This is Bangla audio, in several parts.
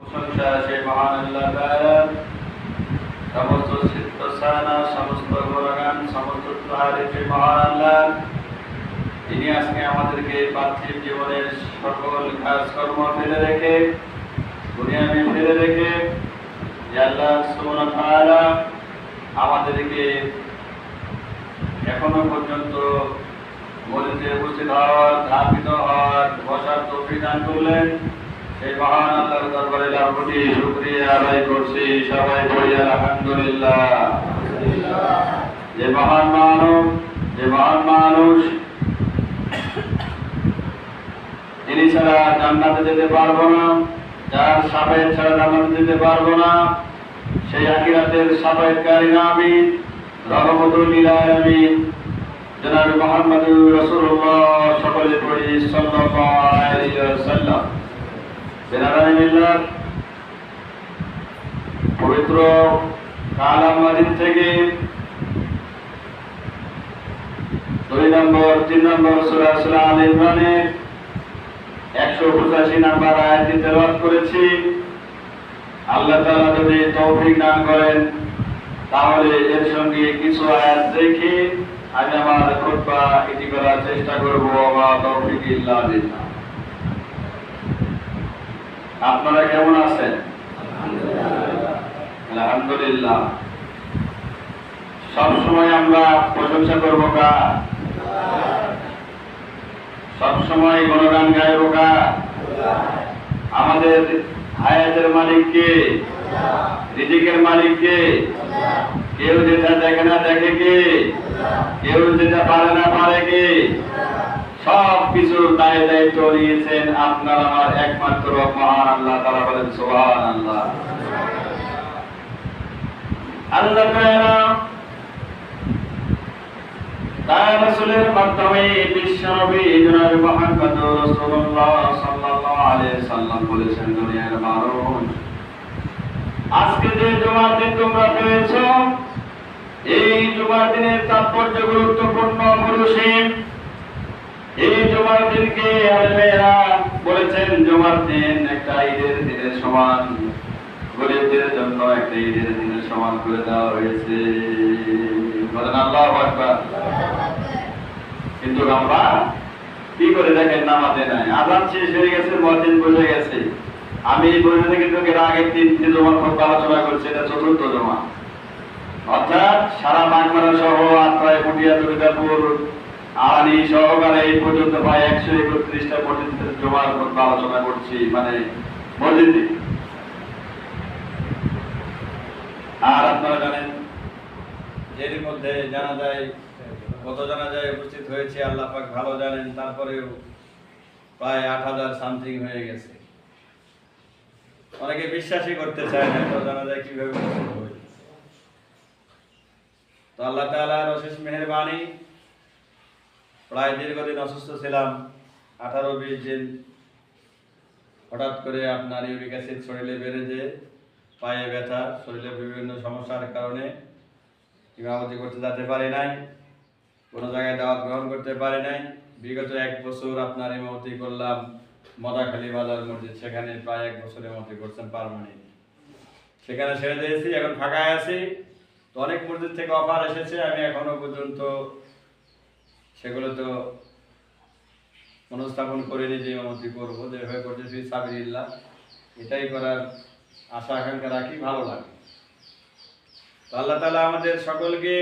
প্রশংসা সেই মহান আল্লাহ তাআলার, সমস্ত সিদ্ধসানা, সমস্ত গুণগান, সমস্ত তারিফ সেই মহান আল্লাহ। তিনি আজকে আমাদেরকে পার্থিব জীবনের সকল কাজকর্ম ফেলে রেখে, দুনিয়াকে ফেলে রেখে, আল্লাহ সুবহানাহু ওয়া তাআলা আমাদেরকে এখনো পর্যন্ত মসজিদে উপস্থিত হওয়ার, ধার্মিক হওয়ার, বসার তৌফিক দান করলেন। সেই মহান আল্লাহর দরবারে লাখ কোটি শুকরিয়া আদায় করছি। সবাই বলি আলহামদুলিল্লাহ। যে মহান মানুষ যিনি ছাড়া জান্নাতে যেতে পারবো না, যার সাফায়েত ছাড়া জান্নাতে যেতে পারবো না, সেই আখিরাতের সাফায়েতকারী আমিন, রহমতুল লিল আলামিন জনাব মুহাম্মদুর রাসূলুল্লাহ সকলে পড়ি সাল্লাল্লাহু আলাইহি ওয়াসাল্লাম। পবিত্র কালাম মাজিদ থেকে 3 নম্বর সূরা আল ইমরানের 185 নম্বর আয়াতটি তেলাওয়াত করেছি। আল্লাহ তাআলা যদি তৌফিক দান করেন তাহলে এর সঙ্গে কিছু আয়াত দেখে আমি আমার খুতবা ইতি করার চেষ্টা করব। ওয়া তৌফিক ইল্লা বিল্লাহ। আপনারা কেমন আছেন? আলহামদুলিল্লাহ। সবসময় আমরা প্রশংসা করব কার? সবসময় গুণগান গাইব কার? আমাদের হায়াতের মালিক কে? রিজিকের মালিক কে? কেউ যেটা দেখে না দেখে কে? কেউ যেটা পারে না পারে কে? সব কিছুর দায়িত্ব নিয়েছেন আপনার আমার একমাত্র মহান আল্লাহ তাআলা। বলেন সুবহানাল্লাহ। আল্লাহ তাআলা তার রাসূলের মাধ্যমে বিশ্বনবী জনাব মুহাম্মদুর রাসূলুল্লাহ সাল্লাল্লাহু আলাইহি সাল্লাম বলেছেন, দুনিয়ার মানুষ, আজকে যে জুমার দিন তোমরা পেয়েছো, এই জুমার দিনের তাৎপর্য গুরুত্বপূর্ণ মূলসীম। এই জুমার দিনকে আলেমেরা বলেছেন জুমার দিন একটা ঈদের দিনের সমান, গরিবদের জন্য একটা ঈদের দিনের সমান করে দেওয়া হয়েছে। বলেন আল্লাহু আকবার। কিন্তু আমরা কি করে দেখেন, নামাজে নাই, আযান শেষ হয়ে গেছে, মুয়াজ্জিন বসে গেছে, আমি বসে থেকে তোকে আগের 3টি জুমার খুব আলোচনা করছি, এটা 4র্থ জুমা। অর্থাৎ সারা বাগমারা সহ আত্রাই, পুটিয়া, দুর্গাপুর, আনি সহকারে এই পর্যন্ত প্রায় 131টা মসজিদের জুমার খুব আলোচনা করছি, মানে মসজিদে। আর আপনারা জানেন এর মধ্যে জানা যায় কত জানা যায় উপস্থিত হয়েছে আল্লাহ পাক ভালো জানেন, তারপরেও প্রায় 8000 সামথিং হয়ে গেছে। অনেকে বিশ্বাসই করতে চায় না তো জানা যায় কিভাবে উপস্থিত হয়েছে। তো আল্লাহ তাআলার অশেষ মেহেরবানি, প্রায় দীর্ঘদিন অসুস্থ ছিলাম, 18-20 দিন। হঠাৎ করে আপনার ইউরিক অ্যাসিড শরীরে বেড়ে যেয়ে পায়ে ব্যথা, শরীরে বিভিন্ন সমস্যার কারণে ইমামতি করতে যেতে পারি নাই, কোনো জায়গায় দাওয়াত গ্রহণ করতে পারি নাই। বিগত 1 বছর আপনার ইমামতি করলাম মদাখালী বাজার মসজিদ, সেখানে প্রায় 1 বছর ইমামতি করছেন পার্মানেন্ট। সেখানে ছেড়ে দিয়েছি, এখন ফাঁকায় আছি। তো অনেক মসজিদ থেকে অফার এসেছে, আমি এখনো পর্যন্ত সেগুলো তো মনস্থাপন করিনি যে ইমামতি করবো, যেভাবে করতেছি সাবিলিল্লাহ, এটাই করার আশা আকাঙ্ক্ষা রাখি, ভালো লাগে। তো আল্লাহ তাআলা আমাদের সকলকে,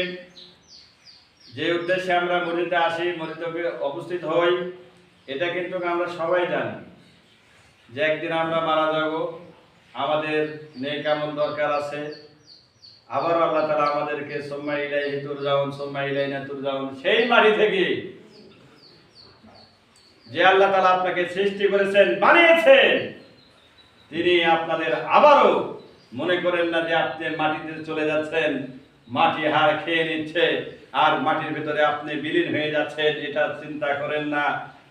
যে উদ্দেশ্যে আমরা মসজিদে আসি, মসজিদে উপস্থিত হই, এটা কিন্তু আমরা সবাই জানি যে একদিন আমরা মারা যাব, আমাদের নেক আমল দরকার আছে। আবার আল্লাহ তাআলা আমাদেরকে সুম্মা ইলাইহি তুরজাউন, সুম্মা ইলাইনা তুরজাউন, সেই মাটি থেকে যে আল্লাহ তাআলা আপনাকে সৃষ্টি করেছেন, বানিয়েছেন, তিনি আপনাদের আবারও, মনে করেন না যে আপনি মাটিতে চলে যাচ্ছেন, মাটি হাড় খেয়ে নিচ্ছে আর মাটির ভিতরে আপনি বিলীন হয়ে যাচ্ছেন, এটা চিন্তা করেন না।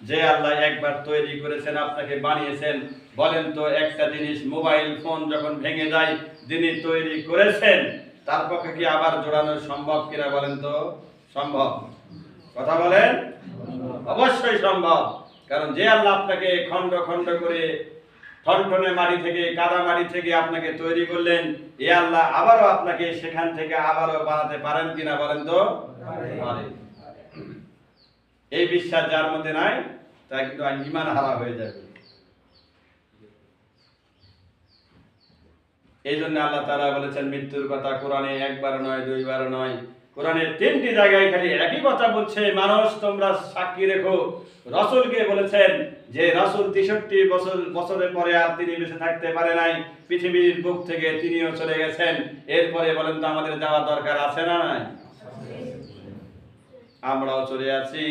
যে আল্লাহ একবার তৈরি করেছেন, আপনাকে বানিয়েছেন, বলেন তো একটা জিনিস, মোবাইল ফোন যখন ভেঙে যায়, যিনি তৈরি করেছেন তার পক্ষে কি আবার জোড়ানো সম্ভব কিনা বলেন তো? সম্ভব। কথা বলেন, অবশ্যই সম্ভব। কারণ যে আল্লাহ আপনাকে খণ্ড খণ্ড করে ঠনঠনে মাটি থেকে, কাদা মাটি থেকে আপনাকে তৈরি করলেন, এ আল্লাহ আবারও আপনাকে সেখান থেকে আবারও বানাতে পারেন কিনা বলেন তো? পারেন। এই বিশ্বাস যার মধ্যে নাই তা কিন্তু ঈমান হারা হয়ে যাবে। এই জন্য আল্লাহ তাআলা বলেছেন মৃত্যুর কথা কোরআনে একবার নয়, দুইবার নয়, কোরআনে 3টি জায়গায় খালি একই কথা বলছে, মানুষ তোমরা সাক্ষী রেখো। রাসূলকে বলেছেন যে রাসূল 63 বছরের পরে আর তিনি বেঁচে থাকতে পারে নাই, পৃথিবীর বুক থেকে তিনিও চলে গেছেন। এরপরে বলেন তো আমাদের যাওয়ার দরকার আছে না নাই? আমরাও চলে আছি।